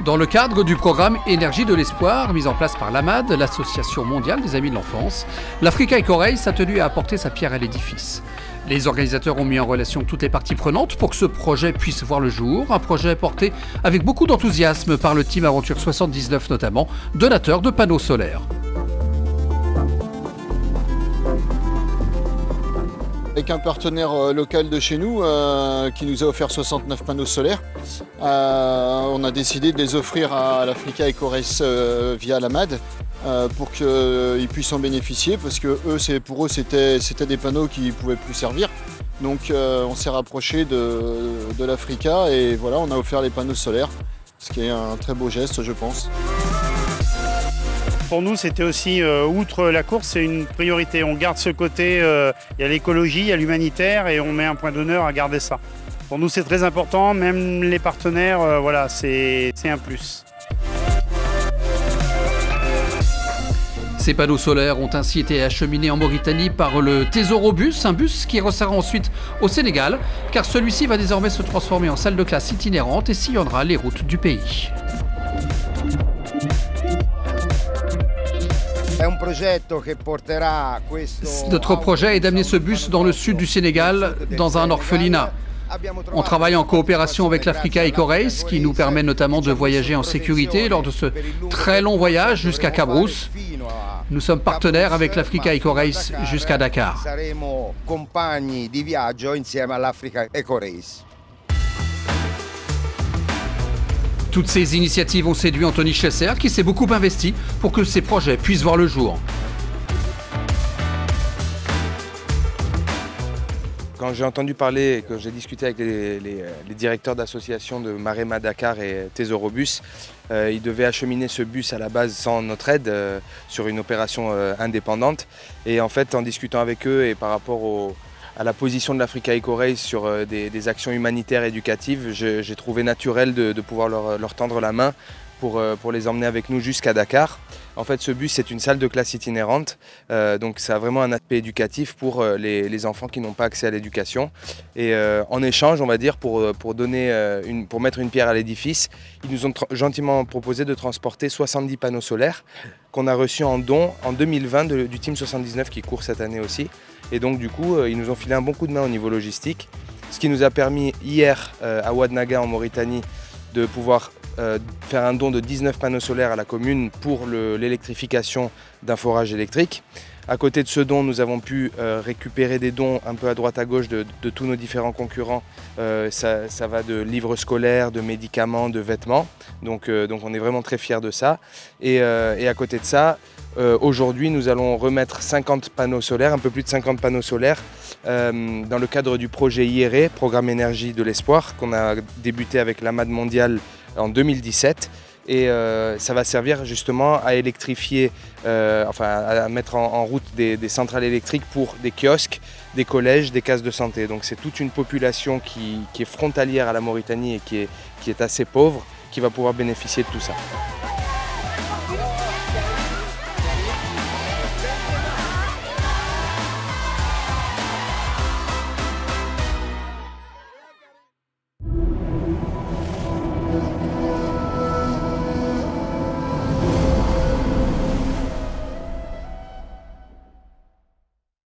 Dans le cadre du programme Énergie de l'espoir, mis en place par l'AMAD, l'Association mondiale des amis de l'enfance, l'Africa Eco Race a tenu à apporter sa pierre à l'édifice. Les organisateurs ont mis en relation toutes les parties prenantes pour que ce projet puisse voir le jour, un projet porté avec beaucoup d'enthousiasme par le team Aventure 79 notamment, donateur de panneaux solaires. Avec un partenaire local de chez nous qui nous a offert 69 panneaux solaires, on a décidé de les offrir à l'Africa Eco Race via l'AMAD pour qu'ils puissent en bénéficier, parce que pour eux c'était des panneaux qui ne pouvaient plus servir. Donc on s'est rapproché de l'Africa et voilà, on a offert les panneaux solaires, ce qui est un très beau geste, je pense. Pour nous, c'était aussi, outre la course, c'est une priorité. On garde ce côté, il y a l'écologie, il y a l'humanitaire et on met un point d'honneur à garder ça. Pour nous, c'est très important, même les partenaires, voilà, c'est un plus. Ces panneaux solaires ont ainsi été acheminés en Mauritanie par le Tesorobus, un bus qui ressera ensuite au Sénégal, car celui-ci va désormais se transformer en salle de classe itinérante et sillonnera les routes du pays. Notre projet est d'amener ce bus dans le sud du Sénégal, dans un orphelinat. On travaille en coopération avec l'Africa Eco Race, qui nous permet notamment de voyager en sécurité lors de ce très long voyage jusqu'à Cabrousse. Nous sommes partenaires avec l'Africa Eco Race jusqu'à Dakar. Toutes ces initiatives ont séduit Anthony Chesser, qui s'est beaucoup investi pour que ces projets puissent voir le jour. Quand j'ai entendu parler et que j'ai discuté avec les directeurs d'associations de Marema Dakar et Tesorobus, ils devaient acheminer ce bus à la base sans notre aide sur une opération indépendante. Et en fait, en discutant avec eux et par rapport à la position de l'Africa Eco Race sur des actions humanitaires éducatives, j'ai trouvé naturel de pouvoir leur tendre la main pour les emmener avec nous jusqu'à Dakar. En fait, ce bus, c'est une salle de classe itinérante, donc ça a vraiment un aspect éducatif pour les enfants qui n'ont pas accès à l'éducation. Et en échange, on va dire, pour mettre une pierre à l'édifice, ils nous ont gentiment proposé de transporter 70 panneaux solaires qu'on a reçus en don en 2020 du Team 79 qui court cette année aussi. Et donc du coup, ils nous ont filé un bon coup de main au niveau logistique, ce qui nous a permis hier à Ouadnaga en Mauritanie de pouvoir faire un don de 19 panneaux solaires à la commune pour l'électrification d'un forage électrique. À côté de ce don, nous avons pu récupérer des dons un peu à droite à gauche de tous nos différents concurrents. Ça va de livres scolaires, de médicaments, de vêtements. Donc on est vraiment très fiers de ça. Et à côté de ça, aujourd'hui, nous allons remettre 50 panneaux solaires, un peu plus de 50 panneaux solaires, dans le cadre du projet IRE, Programme Énergie de l'Espoir, qu'on a débuté avec l'AMAD mondiale en 2017. Et ça va servir justement à électrifier, à mettre en route des centrales électriques pour des kiosques, des collèges, des cases de santé. Donc c'est toute une population qui est frontalière à la Mauritanie et qui est assez pauvre, qui va pouvoir bénéficier de tout ça.